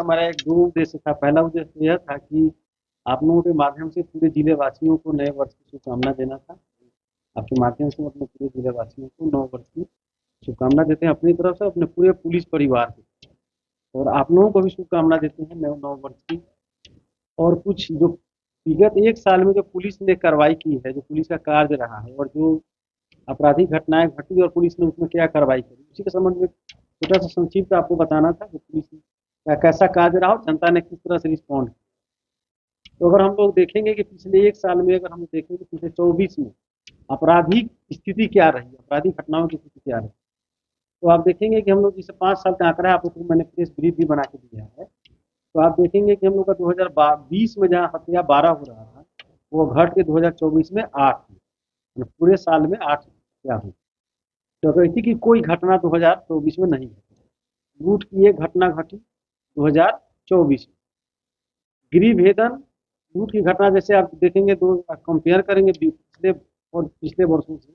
हमारा एक दो उद्देश्य था। पहला उद्देश्य यह था कि आप लोगों के माध्यम से पूरे जिले वासियों को नए वर्ष की शुभकामना देना था। आपके माध्यम से अपने पूरे जिले वासियों को नव वर्ष की शुभकामना देते हैं अपनी तरफ से, अपने पूरे पुलिस परिवार को, और आप लोगों को भी शुभकामना देते हैं नव नव वर्ष की। और कुछ जो विगत एक साल में जो पुलिस ने कार्रवाई की है, जो पुलिस का कार्य रहा है, और जो आपराधिक घटनाएं घटी और पुलिस ने उसमें क्या कार्रवाई करी, उसी के संबंध में छोटा सा संक्षिप्त आपको बताना था कि पुलिस का कैसा कार्य रहा और जनता ने किस तरह से रिस्पॉन्ड किया। तो अगर हम लोग देखेंगे कि पिछले एक साल में, अगर हम देखेंगे पिछले 24 में आपराधिक स्थिति क्या रही, आपराधिक घटनाओं की स्थिति क्या रही, तो आप देखेंगे कि हम लोग जैसे 5 साल का आंकड़ा है, आपको मैंने प्रेस ब्रीफ भी बना के दिया है। तो आप देखेंगे कि हम लोग का 2020 में जहाँ हत्या 12 हो रहा था, वो घट के 2024 में 8 हुई। पूरे साल में 8 हत्या हुई। तो अगर की कोई घटना 2024 में नहीं घटी। लूट की एक घटना घटी 2024 में। गिरिभेदन लूट की घटना जैसे आप देखेंगे, दो कंपेयर करेंगे पिछले और पिछले वर्षों से,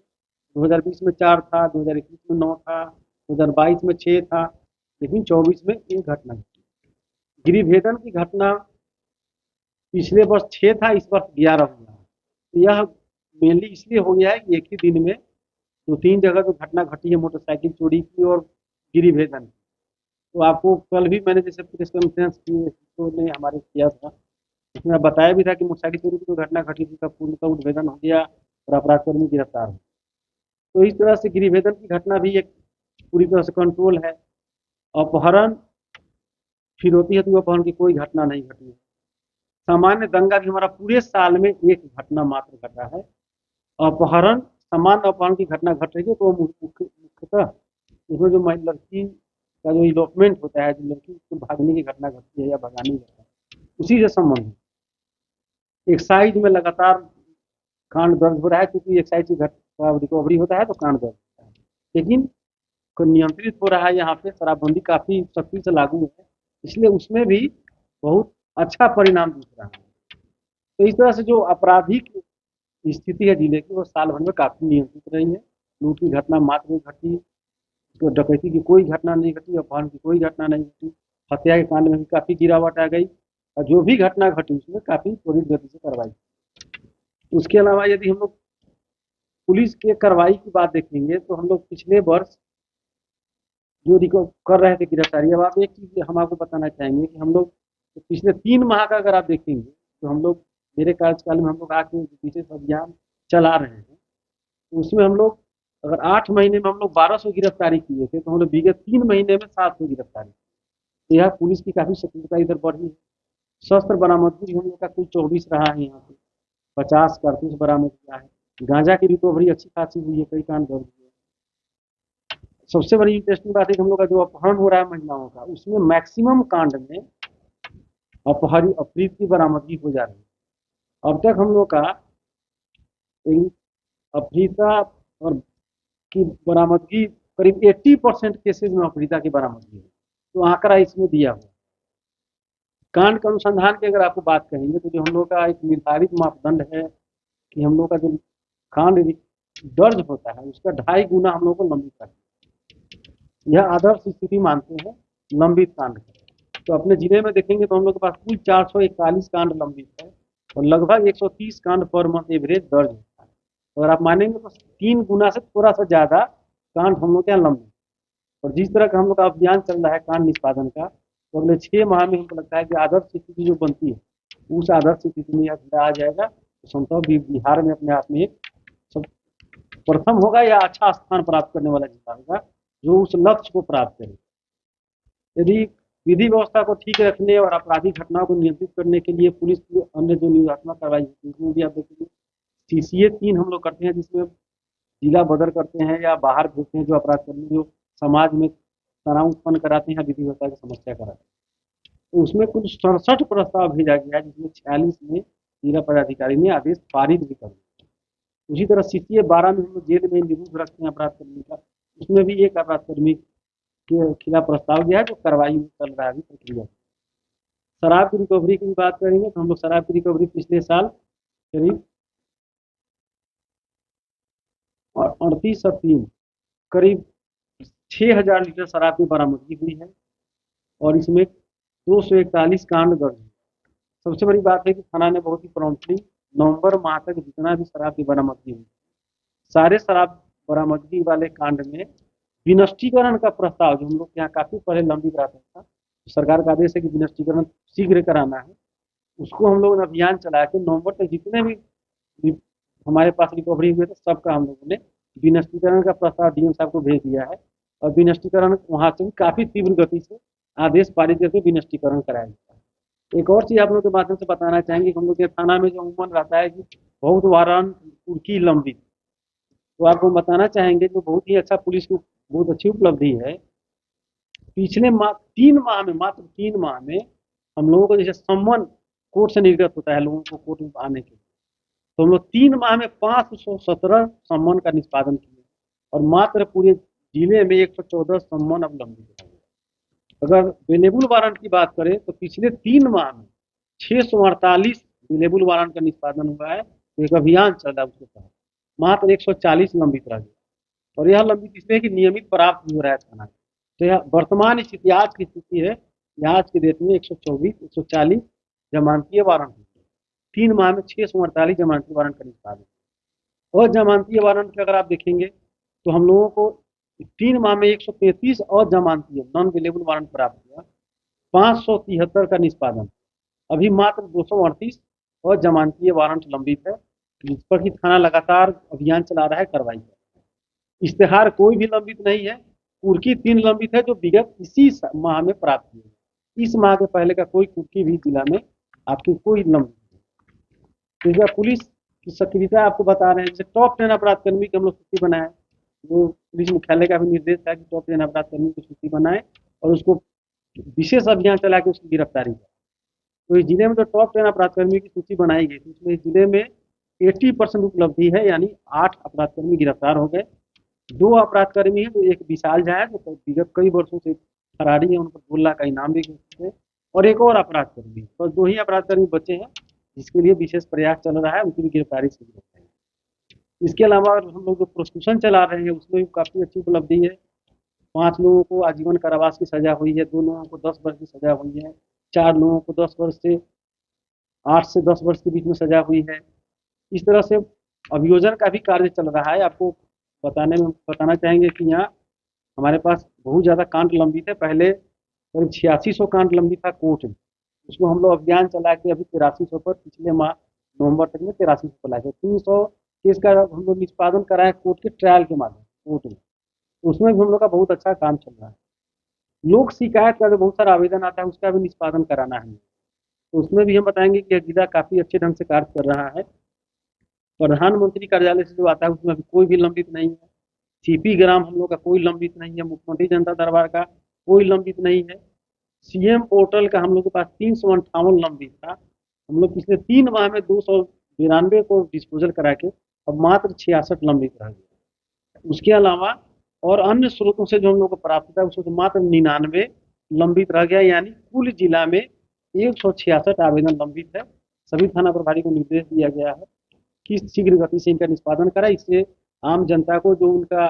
2020 में 4 था, 2021 में 9 था, 2022 में 6 था, लेकिन 24 में एक घटना घटी। गिरिभेदन की घटना पिछले वर्ष 6 था, इस वर्ष 11 हुआ है। तो यह मेनली इसलिए हो गया है कि एक ही दिन में 2-3 जगह जो घटना घटी है मोटरसाइकिल चोरी की और गिरिभेदन की। तो आपको कल भी मैंने जैसे प्रेस कॉन्फ्रेंस की तो ने हमारे किया था, उसमें बताया भी था कि मोटरसाइकिल चोरी की जो घटना घटी थी का पूर्ण का उद्भेदन हो गया और अपराधकर्मी गिरफ्तार हो। तो इस तरह से गिरिभेदन की घटना भी एक पूरी तरह से कंट्रोल है। अपहरण फिरौती हेतु अपहरण की कोई घटना नहीं घटी है। सामान्य दंगा भी हमारा पूरे साल में एक घटना मात्र घटा है। अपहरण, सामान्य अपहरण की घटना घट रही है तो मुख्यतः उसमें जो लड़की का जो इलोपमेंट होता है, जो लड़की को भागने की घटना घटती है या भगाने की घटना, उसी से संबंधित एक्साइज में लगातार कांड दर्ज हो रहा है, क्योंकि एक्साइज की घटना रिकवरी होता है तो कांड दर्ज होता है। लेकिन नियंत्रित हो रहा है, यहाँ पे शराबबंदी काफी सख्ती से लागू है, इसलिए उसमें भी बहुत अच्छा परिणाम दिख रहा है। तो इस तरह से जो आपराधिक स्थिति है जिले की, वो साल भर में काफी नियंत्रित रही है। लूट की घटना मात्र एक घटी, तो डकैती की कोई घटना नहीं घटी, अपहरण की कोई घटना नहीं घटी, हत्या के कांड में भी काफी गिरावट आ गई, और जो भी घटना घटी उसमें काफी त्वरित गति से कार्रवाई। उसके अलावा यदि हम लोग पुलिस के कार्रवाई की बात देखेंगे तो हम लोग पिछले वर्ष जो कर रहे थे गिरफ्तारी, अब आप एक चीज हम आपको बताना चाहेंगे कि हम लोग पिछले 3 माह का अगर आप देखेंगे तो हम लोग, मेरे कार्यकाल में हम लोग आके विशेष अभियान चला रहे हैं, तो उसमें हम लोग अगर 8 महीने में हम लोग 1200 गिरफ्तारी किए थे, तो हम लोग विगत 3 महीने में 700 गिरफ्तारी। तो यह पुलिस की काफी सक्रियता इधर बढ़ी है। शस्त्र बरामदगी हम लोग का कुल 24 रहा है, यहाँ पे 50 कारतूस बरामद किया है। गांजा की रिकवरी अच्छी खासी हुई है, कई कांड दर्ज हुए। सबसे बड़ी इंटरेस्टिंग बात है कि हम लोग का जो अपहरण हो रहा है महिलाओं का, उसमें मैक्सिमम कांड में अपहृत की बरामदगी हो जा रही है। अब तक हम लोग का अपहृता और की बरामदगी करीब 80% केसेज में अपहृता की बरामदगी है। तो आंकड़ा इसमें दिया हुआ। कांड के अनुसंधान की अगर आपको बात कहेंगे तो जो हम लोग का एक निर्धारित मापदंड है कि हम लोग का जो कांड दर्ज होता है उसका 2.5 गुना हम लोग को लंबित करना है। यह आदर्श स्थिति मानते हैं लंबित कांड का। तो अपने जिले में देखेंगे तो हम लोग के पास कुल 441 कांड लंबित है और लगभग 130 कांड पर मंथ एवरेज दर्ज होता है। अगर आप मानेंगे तो 3 गुना से थोड़ा सा ज्यादा कांड हम लोग के यहाँ लंबित। और जिस तरह का हम लोग का अभियान चल रहा है कांड निष्पादन का, तो अगले 6 माह में हमको लगता है कि आदर्श स्थिति जो बनती है उस आदर्श स्थिति में यह जिला आ जाएगा, तो संभव बिहार में अपने आप में एक सब प्रथम होगा या अच्छा स्थान प्राप्त करने वाला जिला होगा जो उस लक्ष्य को प्राप्त करे। यदि विधि व्यवस्था को ठीक रखने और आपराधिक घटनाओं को नियंत्रित करने के लिए पुलिस की अन्य जो नियोजनात्मक कार्रवाई होती है उसमें भी आप देखेंगे CCA 3 हम लोग करते हैं, जिसमें जिला बदर करते हैं या बाहर भेजते हैं जो अपराध कर्मी जो समाज में तनाव उत्पन्न कराते हैं, विधि व्यवस्था की समस्या कराते हैं। तो उसमें कुल 67 प्रस्ताव भेजा गया है, जिसमें 46 में जिला पदाधिकारी ने आदेश पारित भी कर दिया। उसी तरह CCA 12 में हम लोग जेल में निरुद्ध रखते हैं अपराध कर्मी का, उसमें भी एक अपराध कर्मी के खिलाफ प्रस्ताव गया है जो कार्रवाई में चल रहा है प्रक्रिया। शराब की रिकवरी की बात करेंगे तो हम लोग शराब की रिकवरी पिछले साल करीब 38 और 3 करीब 6000 लीटर शराब की बरामदगी हुई है। और इसमें 241 कांड दर्ज हुए। सबसे बड़ी बात है कि थाना ने बहुत ही प्रॉम्प्टली नवंबर माह तक जितना भी शराब की बरामदगी हुई, सारे शराब बरामदगी वाले कांड में विनष्टीकरण का प्रस्ताव, जो हम लोग के यहाँ काफी पहले लंबित रहता था, सरकार का आदेश है कि विनष्टीकरण शीघ्र कराना है, उसको हम लोगों ने अभियान चलाया कि नवंबर तक जितने भी हमारे पास रिकवरी हुए थे सबका हम लोगों ने विनष्टीकरण का प्रस्ताव डीएम साहब को भेज दिया है, और विनष्टीकरण वहां से भी काफी तीव्र गति से आदेश पारित करके विनष्टीकरण कराया गया है। एक और चीज आप लोग के माध्यम से बताना चाहेंगे कि हम लोग के थाना में जो अमूमन रहता है कि बहुत वारंट कुर्की लंबित, तो आपको बताना चाहेंगे जो बहुत ही अच्छा पुलिस की बहुत अच्छी उपलब्धि है। पिछले 3 माह में, मात्र 3 माह में हम लोगों को जैसे सम्मन कोर्ट से निर्गत होता है लोगों को कोर्ट में आने के लिए, तो हम लोग 3 माह में 517 सम्मन का निष्पादन किए, और मात्र पूरे जिले में 114 सम्मन अब लंबित है। अगर अवेलेबल वारंट की बात करें तो पिछले 3 माह में 648 अवेलेबल वारंट का निष्पादन हुआ है। एक अभियान चल रहा है उसके तहत मात्र 140 लंबित रह गए, और यह लंबित इसलिए कि नियमित प्राप्त हो रहा है थाना। तो यह वर्तमान स्थिति, आज की स्थिति है, आज की डेट में 140 जमानतीय वारंट, 3 माह में 648 जमानती वारंट का निष्पादन। और जमानतीय वारंट के अगर आप देखेंगे तो हम लोगों को 3 माह में 133 और जमानतीय नॉन अवेलेबल वारंट प्राप्त हुआ, 573 का निष्पादन। अभी मात्र 238 और जमानतीय वारंट लंबित है, जिस पर कि थाना लगातार अभियान चला रहा है, कार्रवाई कर रहा है। इश्तेहार कोई भी लंबित नहीं है, कुर्की 3 लंबित है जो विगत इसी माह में प्राप्त हुए। इस माह के पहले का कोई कुर्की भी जिला में आपकी कोई लंबित नहीं। तो पुलिस की सक्रियता आपको बता रहे हैं। जैसे टॉप 10 अपराध कर्मी की हम लोग सूची बनाए, वो पुलिस मुख्यालय का भी निर्देश था कि टॉप 10 अपराध कर्मी की सूची बनाए और उसको विशेष अभियान चला के उसकी गिरफ्तारी करें। तो इस जिले में जो टॉप 10 अपराध कर्मी की सूची बनाई गई थी, उसमें इस जिले में 80% उपलब्धि है, यानी 8 अपराध कर्मी गिरफ्तार हो गए। 2 अपराध कर्मी है, तो एक विशाल झा है जो विगत कई वर्षों से फरारी है, उन पर 2 लाख का इनाम भी घोषित है, और एक और अपराध कर्मी, बस 2 ही अपराध कर्मी बचे हैं जिसके लिए विशेष प्रयास चल रहा है, उनकी भी गिरफ्तारी शीघ्र होगी। इसके अलावा हम लोग जो प्रोसिक्यूशन चला रहे हैं उसमें भी काफ़ी अच्छी उपलब्धि है। 5 लोगों को आजीवन कारावास की सजा हुई है, 2 लोगों को 10 वर्ष की सजा हुई है, 4 लोगों को 10 वर्ष से 8 से 10 वर्ष के बीच में सजा हुई है। इस तरह से अभियोजन का भी कार्य चल रहा है। आपको बताना चाहेंगे कि यहाँ हमारे पास बहुत ज़्यादा कांड लंबित है। पहले करीब 8600 कांड लंबित था कोर्ट में, उसको हम लोग अभियान चला के अभी 8300 पर, पिछले माह नवंबर तक में 8300 पर लाए थे। 300 केस का हम लोग निष्पादन कराए कोर्ट के ट्रायल के माध्यम कोर्ट में, तो उसमें भी हम लोग का बहुत अच्छा काम चल रहा है। लोक शिकायत का जो बहुत सारा आवेदन आता है उसका भी निष्पादन कराना है, तो उसमें भी हम बताएंगे कि जिला काफ़ी अच्छे ढंग से कार्य कर रहा है। प्रधानमंत्री कार्यालय से जो आता है उसमें अभी कोई भी लंबित नहीं है। सीपी ग्राम हम लोग का कोई लंबित नहीं है। मुख्यमंत्री जनता दरबार का कोई लंबित नहीं है। सीएम पोर्टल का हम लोग के पास 358 लंबित था। हम लोग पिछले 3 माह में 292 को डिस्पोजल करा के अब मात्र 66 लंबित रह गए। उसके अलावा और अन्य स्रोतों से जो हम लोग को प्राप्त था उसमें मात्र 99 लंबित रह गया, यानी कुल जिला में 166 आवेदन लंबित है। सभी थाना प्रभारी को निर्देश दिया गया है कि शीघ्र गति से इनका निष्पादन करा। इससे आम जनता को जो उनका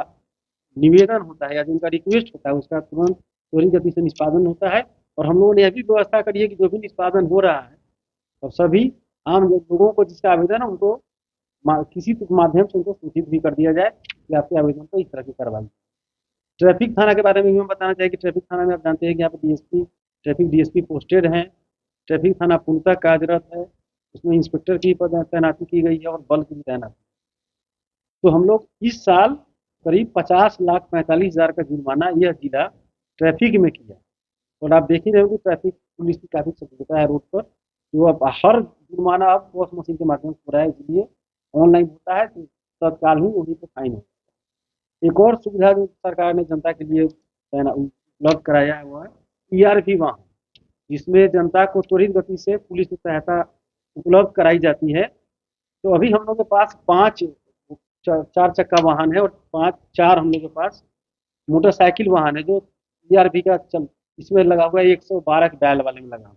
निवेदन होता है या जो उनका रिक्वेस्ट होता है उसका तुरंत त्वरित गति से निष्पादन होता है। और हम लोगों ने यह भी व्यवस्था करी है कि जो भी निष्पादन हो रहा है और सभी आम लोगों को जिसका आवेदन है उनको किसी माध्यम से उनको सूचित भी कर दिया जाए कि आपके आवेदन पर इस तरह की कार्रवाई। ट्रैफिक थाना के बारे में भी हम बताना चाहिए कि ट्रैफिक थाना में आप जानते हैं कि यहाँ पर डीएसपी, ट्रैफिक डीएसपी पोस्टेड हैं। ट्रैफिक थाना पूर्णतः कार्यरत है, उसमें इंस्पेक्टर की तैनाती की गई है और बल की भी तैनाती। तो हम लोग इस साल करीब 50,45,000 का जुर्माना यह जिला ट्रैफिक में किया। और आप देख ही रहे हो कि ट्रैफिक पुलिस की काफ़ी सक्रियता है रोड पर, जो अब हर जुर्माना अब पोस्ट मशीन के माध्यम से हो रहा है, इसलिए ऑनलाइन होता है तो तत्काल ही वहीं पर फाइन होता है। एक और सुविधा जो सरकार ने जनता के लिए उपलब्ध कराया है वो है ईआरपी वाहन, जिसमें जनता को त्वरित गति से पुलिस की सहायता उपलब्ध कराई जाती है। तो अभी हम लोग के पास 5 4 चक्का वाहन है और 4 हम लोग के पास मोटरसाइकिल वाहन है जो ईआरपी का इसमें लगा हुआ है, 112 के डायल वाले में लगा हुआ।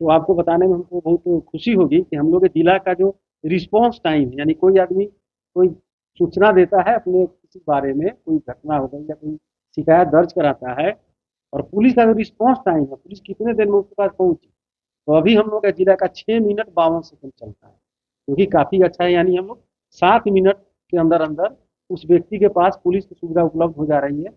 तो आपको बताने में हमको बहुत खुशी होगी कि हम लोग के जिला का जो रिस्पॉन्स टाइम है, यानी कोई आदमी कोई सूचना देता है अपने किसी बारे में, कोई घटना हो गई या कोई शिकायत दर्ज कराता है और पुलिस का जो रिस्पॉन्स टाइम है, पुलिस कितने देर में उसके पास पहुंची, तो अभी हम लोग का जिला का 6 मिनट 52 सेकंड चलता है, जो कि काफी अच्छा है। यानी हम लोग 7 मिनट के अंदर अंदर उस व्यक्ति के पास पुलिस की सुविधा उपलब्ध हो जा रही है